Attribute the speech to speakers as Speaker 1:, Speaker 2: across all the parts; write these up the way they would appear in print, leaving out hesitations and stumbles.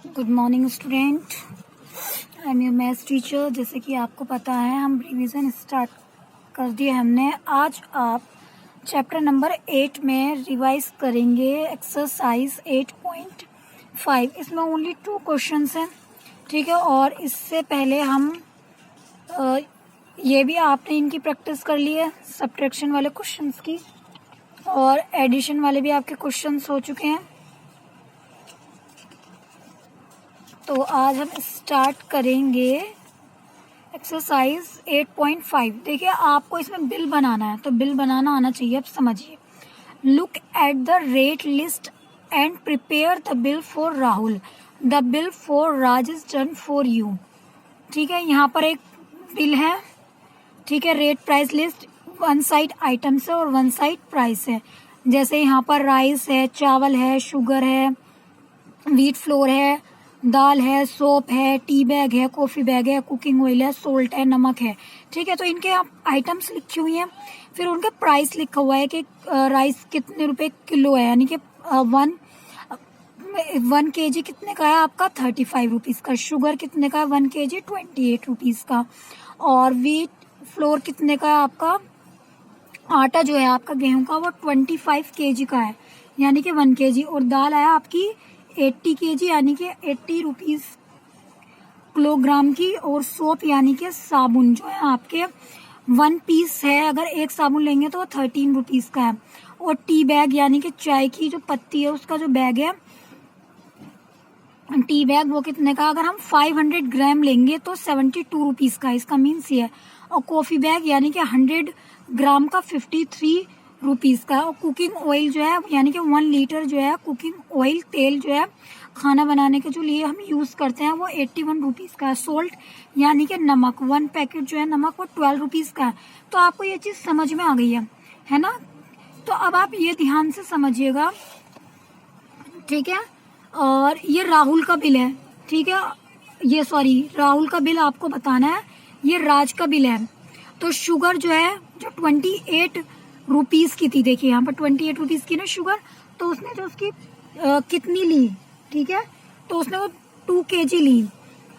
Speaker 1: Good morning student, I am your maths teacher. जैसे कि आपको पता है हम रिवीजन स्टार्ट कर दिए हमने। आज आप चैप्टर नंबर 8 में रिवाइज करेंगे एक्सरसाइज 8.5। इसमें ओनली 2 क्वेश्चंस हैं, ठीक है। और इससे पहले हम ये भी आपने इनकी प्रैक्टिस कर ली है, सब्ट्रैक्शन वाले क्वेश्चंस की, और एडिशन वाले भी आपके क्वेश्चंस हो चुके हैं। तो आज हम स्टार्ट करेंगे एक्सरसाइज 8.5। देखिए आपको इसमें बिल बनाना है, तो बिल बनाना आना चाहिए। अब समझिए, look at the rate list and prepare the bill for Rahul. The bill for Raj is done for you. ठीक है, यहाँ पर एक बिल है, ठीक है। Rate price list, one side items है और वन साइड प्राइस है। जैसे यहाँ पर राइस है, चावल है, शुगर है, व्हीट फ्लोर है, दाल है, सोप है, टी बैग है, कॉफी बैग है, कुकिंग ऑयल है, सोल्ट है, नमक है। ठीक है, तो इनके आप आइटम्स लिखी हुई हैं, फिर उनका प्राइस लिखा हुआ है कि राइस कितने रुपए किलो है, यानी कि 1 kg कितने का है आपका 35 रुपीज़ का। शुगर कितने का है 1 kg 28 रुपीज़ का। और व्हीट फ्लोर कितने का है आपका, आटा जो है आपका गेहूं का, वो 25 kg का है, यानी कि 1 kg। और दाल है आपकी 80 kg, यानी कि 80 रुपीज़ किलोग्राम की। और सोप यानी कि साबुन जो है आपके 1 पीस है, अगर एक साबुन लेंगे तो वो 13 रुपीज़ का है। और टी बैग यानी कि चाय की जो पत्ती है उसका जो बैग है, टी बैग, वो कितने का, अगर हम 500 ग्राम लेंगे तो 72 रुपीज़ का। इसका मीन्स ये है। और कॉफ़ी बैग यानी कि 100 ग्राम का 53 रुपीज़ का। और कुकिंग ऑयल जो है, यानी कि 1 लीटर जो है कुकिंग ऑयल, तेल जो है खाना बनाने के जो लिए हम यूज़ करते हैं, वो 81 रुपीज़ का है। सोल्ट यानी कि नमक, 1 पैकेट जो है नमक, वो 12 रुपीज़ का है। तो आपको ये चीज़ समझ में आ गई है ना। तो अब आप ये ध्यान से समझिएगा, ठीक है। और ये राहुल का बिल है, ठीक है। ये राहुल का बिल आपको बताना है, ये राज का बिल है। तो शुगर जो है, जो 28 रुपीज़ की थी, देखिए यहाँ पर 28 रुपीज़ की ना शुगर, तो उसने जो उसकी कितनी ली, ठीक है, तो उसने वो 2 kg ली।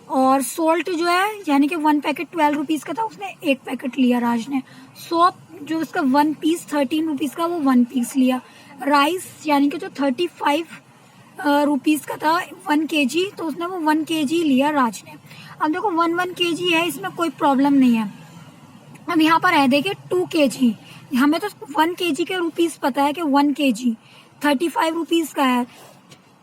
Speaker 1: और सोल्ट जो है, यानी कि 1 पैकेट 12 रुपीज़ का था, उसने 1 पैकेट लिया राज ने। सोप जो उसका 1 पीस 13 रुपीज़ का, वो 1 पीस लिया। राइस यानी कि जो 35 रुपीज़ का था 1 kg, तो उसने वो 1 kg लिया राज ने। अब देखो 1 kg है, इसमें कोई प्रॉब्लम नहीं है। अब यहाँ पर है, देखिए 2 kg, हमें तो 1 kg के रुपीज़ पता है कि 1 kg 35 रुपीज़ का है,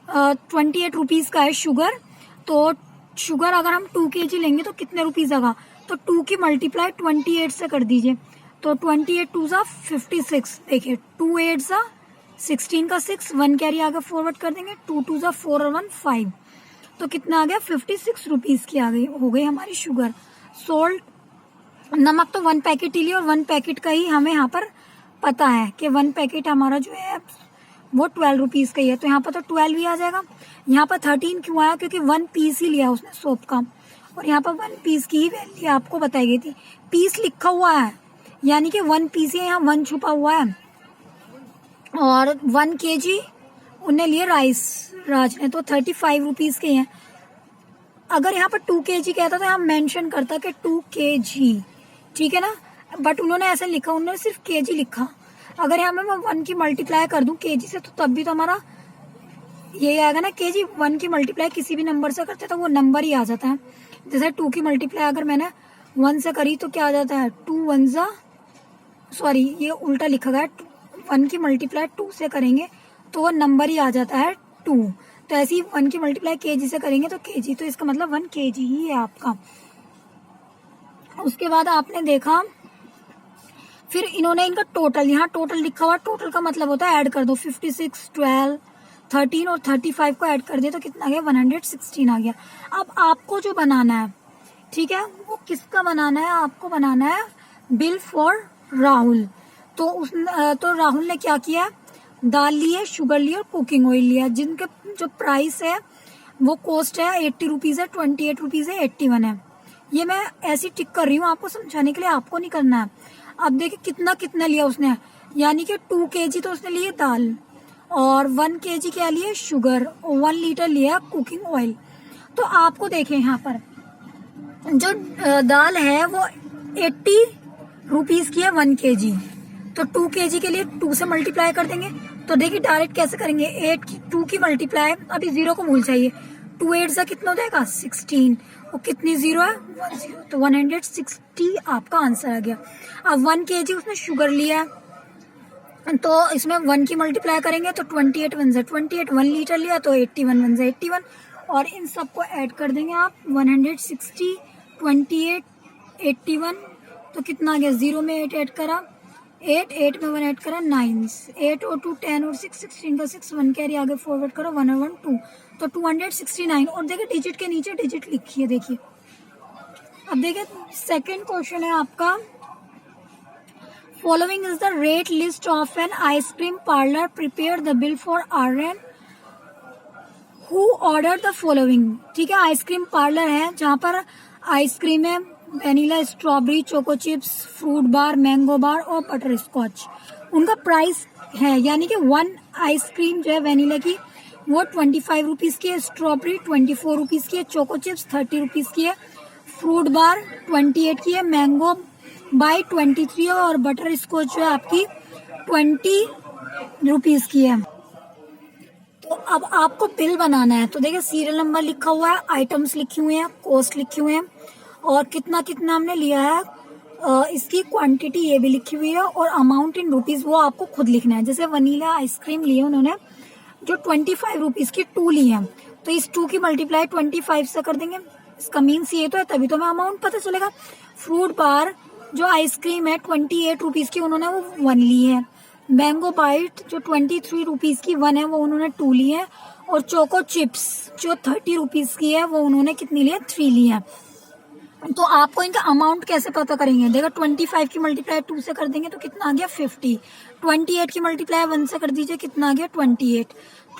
Speaker 1: 28 रुपीज़ का है शुगर। तो शुगर अगर हम 2 kg लेंगे तो कितने रुपीज़ आएगा, तो 2 की मल्टीप्लाई 28 से कर दीजिए, तो 28 2 सा 56। देखिए 2 8 सा 16 का 6, 1 कैरी आगे फॉरवर्ड कर देंगे, 2 2 सा 4 और 1 5, तो कितना आ गया 56 रुपीज़ की आ गई, हो गई हमारी शुगर। सोल्ट, नमक तो 1 पैकेट ही लिया, और 1 पैकेट का ही हमें यहाँ पर पता है कि 1 पैकेट हमारा जो है वो 12 रुपीज़ का ही है, तो यहाँ पर तो 12 ही आ जाएगा। यहाँ पर 13 क्यों आया, क्योंकि 1 पीस ही लिया उसने सोप का, और यहाँ पर 1 पीस की ही वैल्यू आपको बताई गई थी। पीस लिखा हुआ है, यानी कि 1 पीस ही, यहाँ 1 छुपा हुआ है। और 1 kg उन्हें लिए राइस राज ने, तो 35 रुपीज़ के हैं। अगर यहाँ पर 2 kg कहता तो यहाँ मेंशन करता कि 2 kg, ठीक है ना, बट उन्होंने ऐसा लिखा, उन्होंने सिर्फ kg लिखा। अगर यहाँ मैं 1 की मल्टीप्लाई कर दूं kg से, तो तब भी तो हमारा ये आएगा ना kg। 1 की मल्टीप्लाई किसी भी नंबर से करते तो वो नंबर ही आ जाता है। जैसे 2 की मल्टीप्लाई अगर मैंने 1 से करी तो क्या आ जाता है, 2 1 जा, ये उल्टा लिखा गया है, 1 की मल्टीप्लाई 2 से करेंगे तो वो नंबर ही आ जाता है 2। तो ऐसे ही 1 की मल्टीप्लाई kg से करेंगे तो kg, तो इसका मतलब 1 kg ही है आपका। उसके बाद आपने देखा, फिर इन्होंने इनका टोटल, यहाँ टोटल लिखा हुआ, टोटल का मतलब होता है ऐड कर दो, 56 12 13 और 35 को ऐड कर दिया तो कितना आ गया 116 आ गया। अब आपको जो बनाना है, ठीक है, वो किसका बनाना है, आपको बनाना है बिल फॉर राहुल। तो राहुल ने क्या किया, दाल ली है, शुगर ली और कुकिंग ऑयल लिया, जिनके जो प्राइस है वो कॉस्ट है 80 रुपीज़ है, 28 रुपीज़ है, 81 है। ये मैं ऐसी टिक कर रही हूँ आपको समझाने के लिए, आपको नहीं करना है। अब देखिए कितना कितना लिया उसने, यानी कि 2 kg तो उसने लिए दाल, और 1 kg क्या लिए शुगर, और 1 लीटर लिया कुकिंग ऑयल। तो आपको देखें यहाँ पर जो दाल है वो 80 रुपीज की है 1 kg। तो 2 kg के लिए 2 से मल्टीप्लाई कर देंगे। तो देखिए डायरेक्ट कैसे करेंगे, 2 की मल्टीप्लाई, अभी 0 को भूल जाइए, 2 8 से कितना हो जाएगा 16, और कितनी 0 है 1 0, तो 160 आपका आंसर आ गया। अब 1 kg उसने शुगर लिया है तो इसमें 1 की मल्टीप्लाई करेंगे तो 28 1 से 28, 1 लीटर लिया तो 81 1 से 81, और इन सबको ऐड कर देंगे आप 160 28 81, तो कितना आ गया, 0 में 8 ऐड करा 8, 8 में 1 ऐड करा 9, 8 और 2 10 और 6 16 का 6, 1 कैरी आगे फॉरवर्ड करो 1 और 1 2, तो 269। और देखिए डिजिट के नीचे डिजिट लिखी है, देखिए। अब देखिए सेकंड क्वेश्चन है आपका, following is the rate list of an ice cream parlour, prepare the bill for Aryan who ordered the following. ठीक है, आइसक्रीम पार्लर है जहाँ पर आइसक्रीम है, vanilla, strawberry, choco chips, fruit bar, mango bar और बटर स्कॉच। उनका प्राइस है, यानी कि 1 आइसक्रीम जो है वेनिला की वो 25 रुपीज की है, स्ट्रॉबेरी 24 रुपीज की है, चोको चिप्स 30 रुपीज की है, फ्रूट बार 28 की है, मैंगो बाय 23 है, और बटर स्कॉच जो है आपकी 20 रुपीज की है। तो अब आपको बिल बनाना है। तो देखिए सीरियल नंबर लिखा हुआ है, आइटम्स लिखे हुए हैं, कॉस्ट लिखे हुए हैं, और कितना कितना हमने लिया है, इसकी क्वांटिटी ये भी लिखी हुई है, और अमाउंट इन रुपीज वो आपको खुद लिखना है। जैसे वनीला आइसक्रीम लिए उन्होंने जो 25 रुपीज की 2 ली है, तो इस 2 की मल्टीप्लाई 25 से कर देंगे। इसका मीन्स ये तो है, तभी तो हमें अमाउंट पता चलेगा। फ्रूट बार जो आइसक्रीम है 28 रुपीज की उन्होंने वो 1 ली है, मैंगो बाइट जो 23 रुपीज की 1 है वो उन्होंने 2 ली है, और चोको चिप्स जो 30 रुपीज की है वो उन्होंने कितनी ली है 3 ली है। तो आपको इनका अमाउंट कैसे पता करेंगे, देखो 25 की मल्टीप्लाई 2 से कर देंगे तो कितना आ गया 50, 28 की मल्टीप्लाई 1 से कर दीजिए कितना आ गया 28,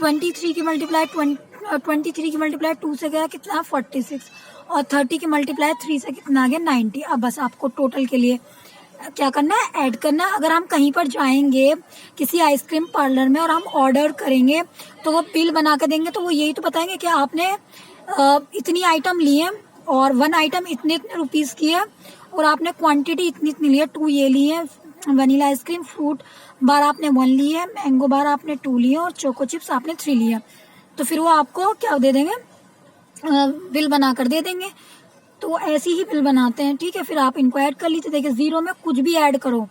Speaker 1: 23 की मल्टीप्लाई 2 से गया कितना 46, और 30 की मल्टीप्लाई 3 से कितना आ गया 90। अब बस आपको टोटल के लिए क्या करना है, ऐड करना है। अगर हम कहीं पर जाएंगे किसी आइसक्रीम पार्लर में और हम ऑर्डर करेंगे तो वो बिल बना कर देंगे, तो वो यही तो बताएंगे कि आपने इतनी आइटम ली है और 1 आइटम इतने इतने रुपीज की है, और आपने क्वांटिटी इतनी इतनी ली है, 2 ये ली है वनीला आइसक्रीम, फ्रूट बार आपने 1 ली है, मैंगो बार आपने 2 ली है, और चोको चिप्स आपने 3 ली है। तो फिर वो आपको क्या दे देंगे, बिल बना कर दे देंगे। तो ऐसे ही बिल बनाते हैं। ठीक है, फिर आप इनको ऐड कर लीजिए। देखिए 0 में कुछ भी ऐड करो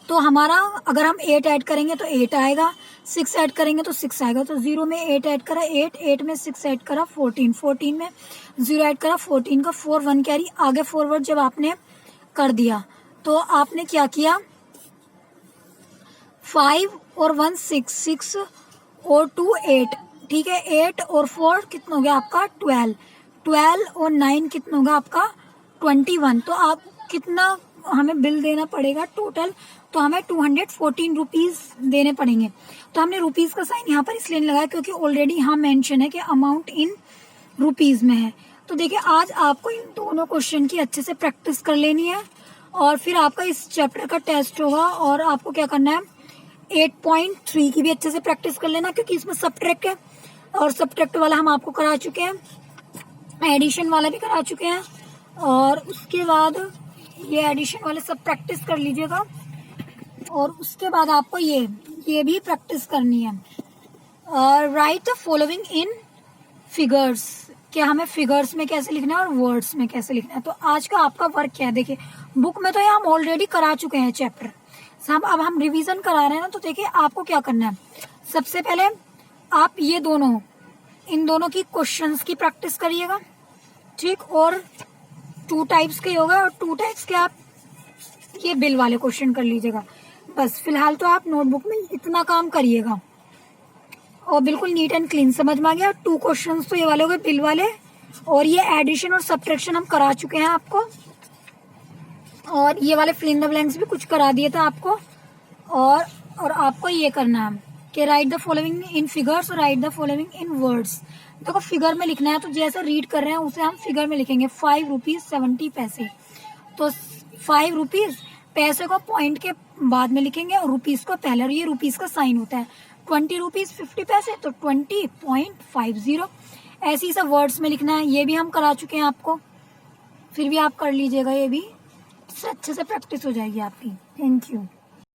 Speaker 1: तो हमारा, अगर हम 8 ऐड करेंगे तो 8 आएगा, 6 ऐड करेंगे तो 6 आएगा। तो 0 में 8 ऐड करा 8, 8 में 6 ऐड करा 14, 14 में 0 ऐड करा 14 का 4, 1 कैरी आगे फॉरवर्ड जब आपने कर दिया तो आपने क्या किया, 5 और 1 6, 6 और 2 8। ठीक है, 8 और 4 कितना हो गया आपका 12, 12 और 9 कितना होगा आपका 21। तो आप कितना हमें बिल देना पड़ेगा टोटल, तो हमें 214 रुपीज देने पड़ेंगे। तो हमने रुपीज का साइन यहाँ पर इसलिए नहीं लगाया क्योंकि ऑलरेडी यहाँ मेंशन है कि अमाउंट इन रुपीज में है। तो देखिए आज आपको इन दोनों क्वेश्चन की अच्छे से प्रैक्टिस कर लेनी है, और फिर आपका इस चैप्टर का टेस्ट होगा, और आपको क्या करना है 8.3 की भी अच्छे से प्रैक्टिस कर लेना, क्योंकि इसमें सब्ट्रैक्ट है, और सब्ट्रैक्ट वाला हम आपको करा चुके हैं, एडिशन वाला भी करा चुके हैं, और उसके बाद ये एडिशन वाले सब प्रैक्टिस कर लीजिएगा, और उसके बाद आपको ये भी प्रैक्टिस करनी है। Right the following in figures, क्या हमें फिगर्स में कैसे लिखना है और वर्ड्स में कैसे लिखना है। तो आज का आपका वर्क क्या है, देखिए बुक में तो ये हम ऑलरेडी करा चुके हैं चैप्टर, अब हम रिवीजन करा रहे हैं ना। तो देखिए आपको क्या करना है, सबसे पहले आप इन दोनों की क्वेश्चंस की प्रैक्टिस करिएगा। ठीक, और 2 टाइप्स के होगा, और 2 टाइप्स के आप ये बिल वाले क्वेश्चन कर लीजिएगा। बस फिलहाल तो आप नोटबुक में इतना काम करिएगा, और बिल्कुल नीट एंड क्लीन समझ में आ गया। 2 क्वेश्चंस तो ये वाले हो गए बिल वाले, और ये एडिशन और सब्ट्रैक्शन हम करा चुके हैं आपको, और ये वाले फिल इन द ब्लैंक्स भी कुछ करा दिए था आपको। और आपको ये करना है कि write the following in figures और write the following in words. देखो फिगर में लिखना है, तो जैसे रीड कर रहे हैं उसे हम फिगर में लिखेंगे 5 रुपीज 70 पैसे। तो 5 रुपीज, पैसे को पॉइंट के बाद में लिखेंगे और रुपीज को पहले, और ये रुपीज का साइन होता है। 20 रुपीज 50 पैसे, तो 20.50। ऐसे ही सब वर्ड्स में लिखना है। ये भी हम करा चुके हैं आपको, फिर भी आप कर लीजिएगा, ये भी इससे अच्छे से प्रैक्टिस हो जाएगी आपकी। Thank you.